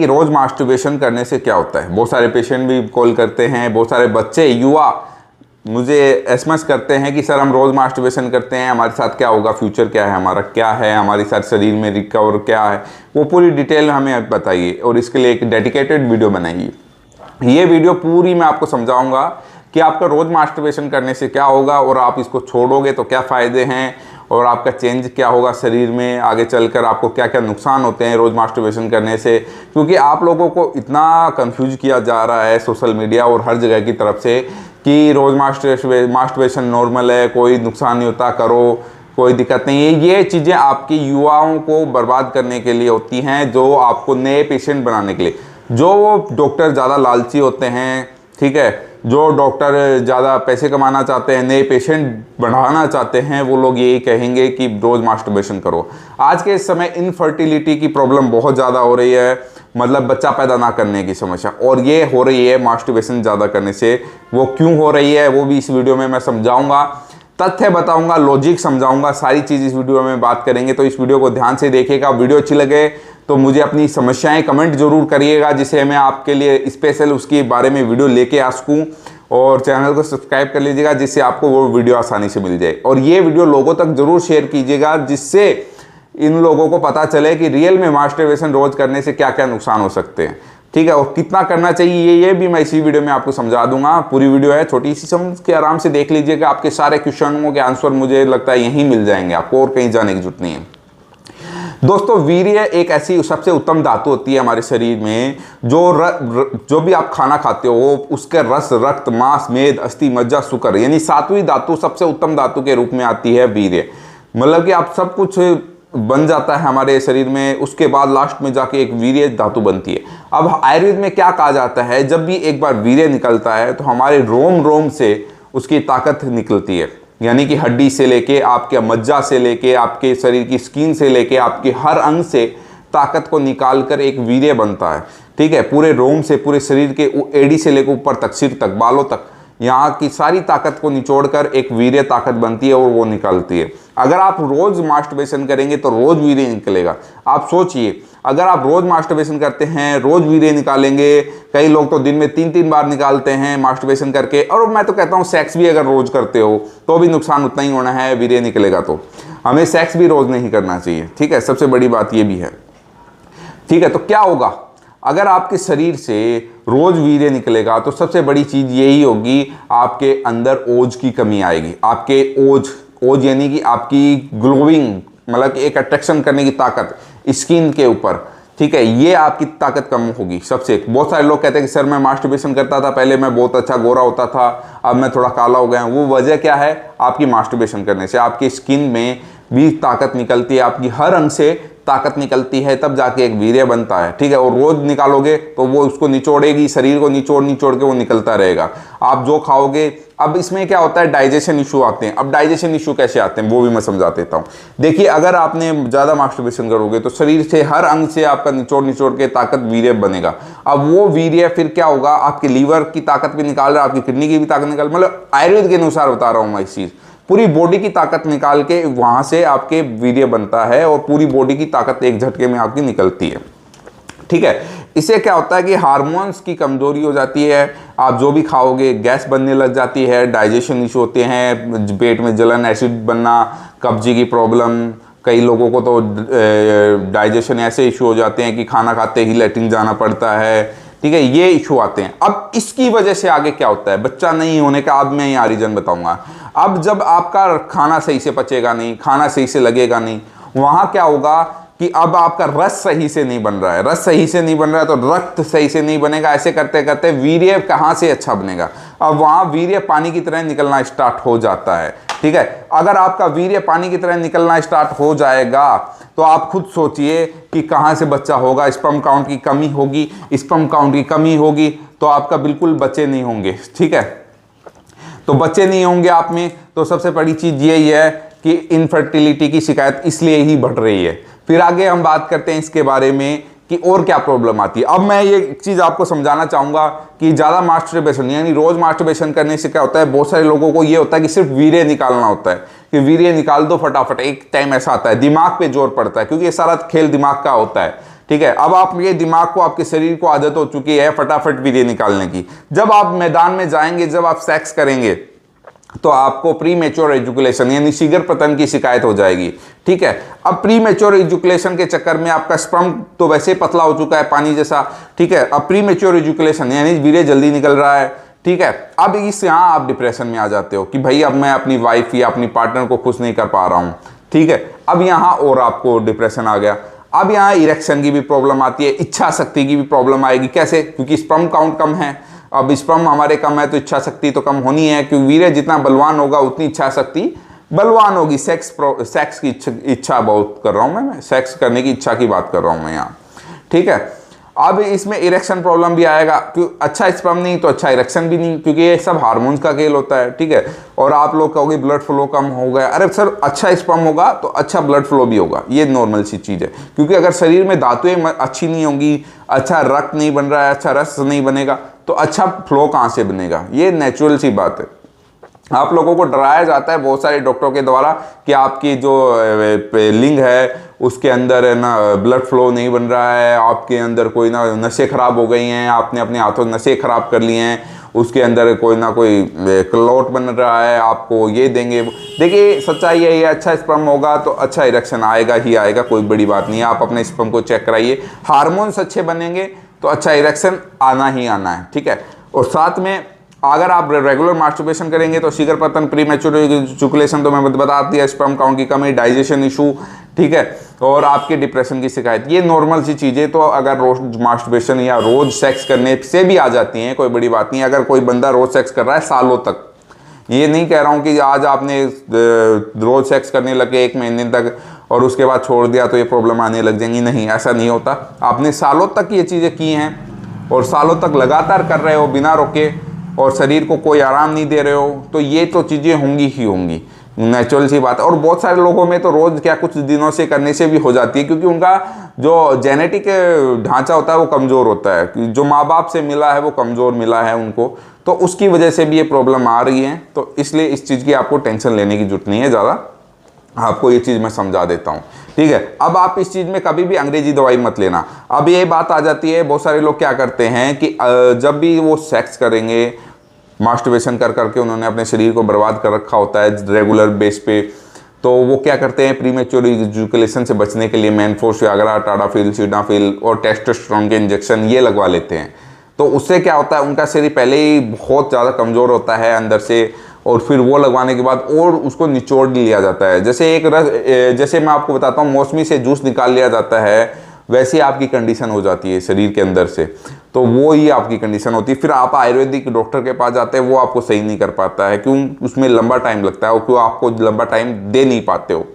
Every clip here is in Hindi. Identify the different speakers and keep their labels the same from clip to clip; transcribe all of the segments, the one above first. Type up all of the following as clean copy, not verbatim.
Speaker 1: कि रोज मास्टरबेशन करने से क्या होता है। बहुत सारे पेशेंट भी कॉल करते हैं, बहुत सारे बच्चे युवा मुझे एसएमएस करते हैं कि सर हम रोज मास्टरबेशन करते हैं, हमारे साथ क्या होगा, फ्यूचर क्या है, हमारा क्या है, हमारे साथ शरीर में रिकवर क्या है, वो पूरी डिटेल हमें बताइए और इसके लिए एक डेडिकेटेड वीडियो बनाइए। ये वीडियो पूरी मैं आपको समझाऊंगा कि आपका रोज मास्टरबेशन करने से क्या होगा और आप इसको छोड़ोगे तो क्या फ़ायदे हैं और आपका चेंज क्या होगा शरीर में, आगे चलकर आपको क्या क्या नुकसान होते हैं रोज़ मास्टरबेशन करने से। क्योंकि आप लोगों को इतना कंफ्यूज किया जा रहा है सोशल मीडिया और हर जगह की तरफ से कि रोज़ मास्टरबेशन नॉर्मल है, कोई नुकसान नहीं होता, करो, कोई दिक्कत नहीं है। ये चीज़ें आपकी युवाओं को बर्बाद करने के लिए होती हैं, जो आपको नए पेशेंट बनाने के लिए। जो डॉक्टर ज़्यादा लालची होते हैं, ठीक है, जो डॉक्टर ज़्यादा पैसे कमाना चाहते हैं, नए पेशेंट बढ़ाना चाहते हैं, वो लोग यही कहेंगे कि रोज़ मास्टरबेशन करो। आज के समय इनफर्टिलिटी की प्रॉब्लम बहुत ज़्यादा हो रही है, मतलब बच्चा पैदा ना करने की समस्या, और ये हो रही है मास्टरबेशन ज़्यादा करने से। वो क्यों हो रही है वो भी इस वीडियो में मैं समझाऊंगा, तथ्य बताऊंगा, लॉजिक समझाऊंगा, सारी चीज़ इस वीडियो में बात करेंगे। तो इस वीडियो को ध्यान से देखिएगा। वीडियो अच्छी लगे तो मुझे अपनी समस्याएं कमेंट जरूर करिएगा, जिससे मैं आपके लिए स्पेशल उसके बारे में वीडियो लेके आ सकूँ। और चैनल को सब्सक्राइब कर लीजिएगा, जिससे आपको वो वीडियो आसानी से मिल जाए। और ये वीडियो लोगों तक जरूर शेयर कीजिएगा, जिससे इन लोगों को पता चले कि रियल में मास्टरबेशन रोज करने से क्या क्या नुकसान हो सकते हैं, ठीक है, और कितना करना चाहिए ये भी मैं इसी वीडियो में आपको समझा दूंगा। पूरी वीडियो है, छोटी सी, समझ के आराम से देख लीजिएगा। आपके सारे क्वेश्चनों के आंसर मुझे लगता है यहीं मिल जाएंगे, आपको और कहीं जाने की जरूरत नहीं है। दोस्तों, वीर्य एक ऐसी सबसे उत्तम धातु होती है हमारे शरीर में, जो भी आप खाना खाते हो उसके रस, रक्त, मांस, मेद, अस्थि, मज्जा, शुक्र, यानी 7वीं धातु सबसे उत्तम धातु के रूप में आती है वीर्य। मतलब कि आप सब कुछ बन जाता है हमारे शरीर में, उसके बाद लास्ट में जाके एक वीर्य धातु बनती है। अब आयुर्वेद में क्या कहा जाता है, जब भी एक बार वीर्य निकलता है तो हमारे रोम रोम से उसकी ताकत निकलती है, यानी कि हड्डी से लेके आपके मज्जा से लेके आपके शरीर की स्किन से लेके आपके हर अंग से ताकत को निकालकर एक वीर्य बनता है, ठीक है। पूरे रोम से, पूरे शरीर के एड़ी से लेकर ऊपर तक, सिर तक, बालों तक, यहाँ की सारी ताकत को निचोड़कर एक वीर्य ताकत बनती है और वो निकलती है। अगर आप रोज मास्टरबेशन करेंगे तो रोज वीर्य निकलेगा। आप सोचिए, अगर आप रोज मास्टरबेशन करते हैं, रोज वीर्य निकालेंगे, कई लोग तो दिन में 3-3 बार निकालते हैं मास्टरबेशन करके, और मैं तो कहता हूँ सेक्स भी अगर रोज करते हो तो भी नुकसान उतना ही होना है, वीर्य निकलेगा तो हमें सेक्स भी रोज नहीं करना चाहिए, ठीक है। सबसे बड़ी बात ये भी है, ठीक है। तो क्या होगा अगर आपके शरीर से रोज वीर्य निकलेगा, तो सबसे बड़ी चीज यही होगी, आपके अंदर ओज की कमी आएगी। आपके ओज यानी कि आपकी ग्लोइंग, मतलब कि एक अट्रैक्शन करने की ताकत स्किन के ऊपर, ठीक है, ये आपकी ताकत कम होगी सबसे। बहुत सारे लोग कहते हैं कि सर मैं मास्टरबेशन करता था, पहले मैं बहुत अच्छा गोरा होता था, अब मैं थोड़ा काला हो गया हूं। वो वजह क्या है, आपकी मास्टरबेशन करने से आपकी स्किन में भी ताकत निकलती है, आपकी हर अंग से ताकत निकलती है, तब जाके एक वीर्य बनता है, ठीक है। और रोज निकालोगे तो वो उसको निचोड़ेगी, शरीर को निचोड़ निचोड़ के वो निकलता रहेगा। आप जो खाओगे, अब इसमें क्या होता है, डाइजेशन इशू आते हैं। अब डाइजेशन इशू कैसे आते हैं वो भी मैं समझा देता हूँ। देखिए, अगर आपने ज़्यादा मास्टरबेशन करोगे तो शरीर से हर अंग से आपका निचोड़ निचोड़ के ताकत वीर्य बनेगा। अब वो वीर्य फिर क्या होगा, आपके लीवर की ताकत भी निकाल रहा है, आपकी किडनी की भी ताकत निकाल, मतलब आयुर्वेद के अनुसार बता रहा हूँ मैं इस चीज़, पूरी बॉडी की ताकत निकाल के वहां से आपके वीर्य बनता है और पूरी बॉडी की ताकत एक झटके में आपकी निकलती है, ठीक है। इससे क्या होता है कि हार्मोन्स की कमजोरी हो जाती है, आप जो भी खाओगे गैस बनने लग जाती है, डाइजेशन इशू होते हैं, पेट में जलन, एसिड बनना, कब्जी की प्रॉब्लम, कई लोगों को तो डाइजेशन ऐसे इशू हो जाते हैं कि खाना खाते ही लैट्रिन जाना पड़ता है, ठीक है, ये इशू आते हैं। अब इसकी वजह से आगे क्या होता है, बच्चा नहीं होने का अब मैं यहाँ रीजन बताऊंगा। अब जब आपका खाना सही से पचेगा नहीं, खाना सही से लगेगा नहीं, वहां क्या होगा कि अब आपका रस सही से नहीं बन रहा है, रस सही से नहीं बन रहा है तो रक्त सही से नहीं बनेगा, ऐसे करते करते वीर्य कहाँ से अच्छा बनेगा। अब वहां वीर्य पानी की तरह निकलना स्टार्ट हो जाता है, ठीक है। अगर आपका वीर्य पानी की तरह निकलना स्टार्ट हो जाएगा तो आप खुद सोचिए कि कहाँ से बच्चा होगा, स्पर्म काउंट की कमी होगी, स्पर्म काउंट की कमी होगी तो आपका बिल्कुल बच्चे नहीं होंगे, ठीक है। तो बच्चे नहीं होंगे आप में, तो सबसे बड़ी चीज यही है कि इनफर्टिलिटी की शिकायत इसलिए ही बढ़ रही है। फिर आगे हम बात करते हैं इसके बारे में कि और क्या प्रॉब्लम आती है। अब मैं ये चीज आपको समझाना चाहूंगा कि ज्यादा मास्टरबेशन यानी रोज मास्टरबेशन करने से क्या होता है, बहुत सारे लोगों को ये होता है कि सिर्फ वीर्य निकालना होता है, कि वीर्य निकाल दो फटाफट। एक टाइम ऐसा आता है दिमाग पे जोर पड़ता है, क्योंकि ये सारा खेल दिमाग का होता है, ठीक है। अब आप ये दिमाग को, आपके शरीर को आदत हो चुकी है फटाफट वीर्य निकालने की। जब आप मैदान में जाएंगे, जब आप सेक्स करेंगे, तो आपको प्री मेच्योर एजुकेशन यानी शीघ्र पतन की शिकायत हो जाएगी, ठीक है। अब प्री मेच्योर एजुकेशन के चक्कर में आपका स्पर्म तो वैसे पतला हो चुका है पानी जैसा, ठीक है। अब प्री मेच्योर एजुकेशन यानी वीर्य जल्दी निकल रहा है, ठीक है। अब इस यहाँ आप डिप्रेशन में आ जाते हो कि भाई अब मैं अपनी वाइफ या अपनी पार्टनर को खुश नहीं कर पा रहा हूँ, ठीक है। अब यहाँ और आपको डिप्रेशन आ गया। अब यहाँ इरेक्शन की भी प्रॉब्लम आती है, इच्छा शक्ति की भी प्रॉब्लम आएगी। कैसे? क्योंकि स्पर्म काउंट कम है। अब स्पर्म हमारे कम है तो इच्छा शक्ति तो कम होनी है, क्योंकि वीर्य जितना बलवान होगा उतनी इच्छा शक्ति बलवान होगी। सेक्स की इच्छा बहुत कर रहा हूँ मैं सेक्स करने की इच्छा की बात कर रहा हूँ मैं यहाँ, ठीक है। अब इसमें इरेक्शन प्रॉब्लम भी आएगा, क्योंकि अच्छा स्पर्म नहीं तो अच्छा इरेक्शन भी नहीं, क्योंकि ये सब हार्मोन्स का खेल होता है, ठीक है। और आप लोग कहोगे ब्लड फ्लो कम हो गया। अरे सर, अच्छा स्पर्म होगा तो अच्छा ब्लड फ्लो भी होगा, ये नॉर्मल सी चीज़ है। क्योंकि अगर शरीर में धातुएं अच्छी नहीं होंगी, अच्छा रक्त नहीं बन रहा है, अच्छा रस नहीं बनेगा, तो अच्छा फ्लो कहाँ से बनेगा? ये नेचुरल सी बात है। आप लोगों को डराया जाता है बहुत सारे डॉक्टरों के द्वारा कि आपकी जो लिंग है उसके अंदर है ना ब्लड फ्लो नहीं बन रहा है, आपके अंदर कोई ना नसें खराब हो गई हैं, आपने अपने हाथों नसें खराब कर ली हैं, उसके अंदर कोई ना कोई क्लॉट बन रहा है, आपको ये देंगे। देखिए सच्चाई है, ये अच्छा स्पर्म होगा तो अच्छा इरेक्शन आएगा ही आएगा, कोई बड़ी बात नहीं है। आप अपने स्पर्म को चेक कराइए, हार्मोन्स अच्छे बनेंगे तो अच्छा इरेक्शन आना ही आना है, ठीक है। और साथ में अगर आप रेगुलर मास्टरबेशन करेंगे तो शीघ्र पतन, प्री मैच्योर एजुकेशन तो मैं बता दिया, स्पर्म काउंट की कमी, डाइजेशन इशू, ठीक है, और आपके डिप्रेशन की शिकायत, ये नॉर्मल सी चीज़ें तो अगर रोज मास्टरबेशन या रोज सेक्स करने से भी आ जाती हैं, कोई बड़ी बात नहीं। अगर कोई बंदा रोज सेक्स कर रहा है सालों तक, ये नहीं कह रहा हूँ कि आज आपने रोज सेक्स करने लगे 1 महीने तक और उसके बाद छोड़ दिया तो ये प्रॉब्लम आने लग जाएंगी, नहीं, ऐसा नहीं होता। आपने सालों तक ये चीज़ें की हैं और सालों तक लगातार कर रहे हो बिना रोके और शरीर को कोई आराम नहीं दे रहे हो, तो ये तो चीज़ें होंगी ही होंगी, नेचुरल सी बात है। और बहुत सारे लोगों में तो रोज़ क्या कुछ दिनों से करने से भी हो जाती है, क्योंकि उनका जो जेनेटिक ढांचा होता है वो कमज़ोर होता है, जो माँ बाप से मिला है वो कमज़ोर मिला है उनको, तो उसकी वजह से भी ये प्रॉब्लम आ रही है। तो इसलिए इस चीज़ की आपको टेंशन लेने की जरूरत नहीं है ज़्यादा, आपको ये चीज़ मैं समझा देता हूँ, ठीक है। अब आप इस चीज़ में कभी भी अंग्रेजी दवाई मत लेना। अब ये बात आ जाती है, बहुत सारे लोग क्या करते हैं कि जब भी वो सेक्स करेंगे, मास्टरबेशन कर करके उन्होंने अपने शरीर को बर्बाद कर रखा होता है रेगुलर बेस पे, तो वो क्या करते हैं प्रीमेच्योर इजैकुलेशन से बचने के लिए मैनफोर्स, वियाग्रा, टाडाफिल, सिडाफिल और टेस्टोस्टेरोन के इंजेक्शन ये लगवा लेते हैं। तो उससे क्या होता है, उनका शरीर पहले ही बहुत ज़्यादा कमज़ोर होता है अंदर से, और फिर वो लगवाने के बाद और उसको निचोड़ लिया जाता है। जैसे मैं आपको बताता हूँ, मौसमी से जूस निकाल लिया जाता है, वैसे आपकी कंडीशन हो जाती है शरीर के अंदर से, तो वो ही आपकी कंडीशन होती है। फिर आप आयुर्वेदिक डॉक्टर के पास जाते हैं, वो आपको सही नहीं कर पाता है, क्यों? उसमें लंबा टाइम लगता है और क्यों आपको लंबा टाइम दे नहीं पाते हो।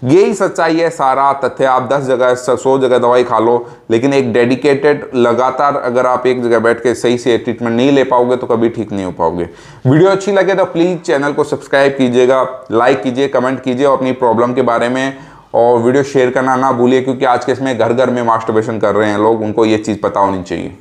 Speaker 1: यही सच्चाई है, सारा तथ्य। आप 10 जगह 100 जगह दवाई खा लो, लेकिन एक डेडिकेटेड लगातार अगर आप एक जगह बैठ के सही से ट्रीटमेंट नहीं ले पाओगे तो कभी ठीक नहीं हो पाओगे। वीडियो अच्छी लगे तो प्लीज़ चैनल को सब्सक्राइब कीजिएगा, लाइक कीजिए, कमेंट कीजिए और अपनी प्रॉब्लम के बारे में, और वीडियो शेयर करना ना भूलिए, क्योंकि आज के इसमें घर घर में मास्टरबेशन कर रहे हैं लोग, उनको ये चीज़ पता होनी चाहिए।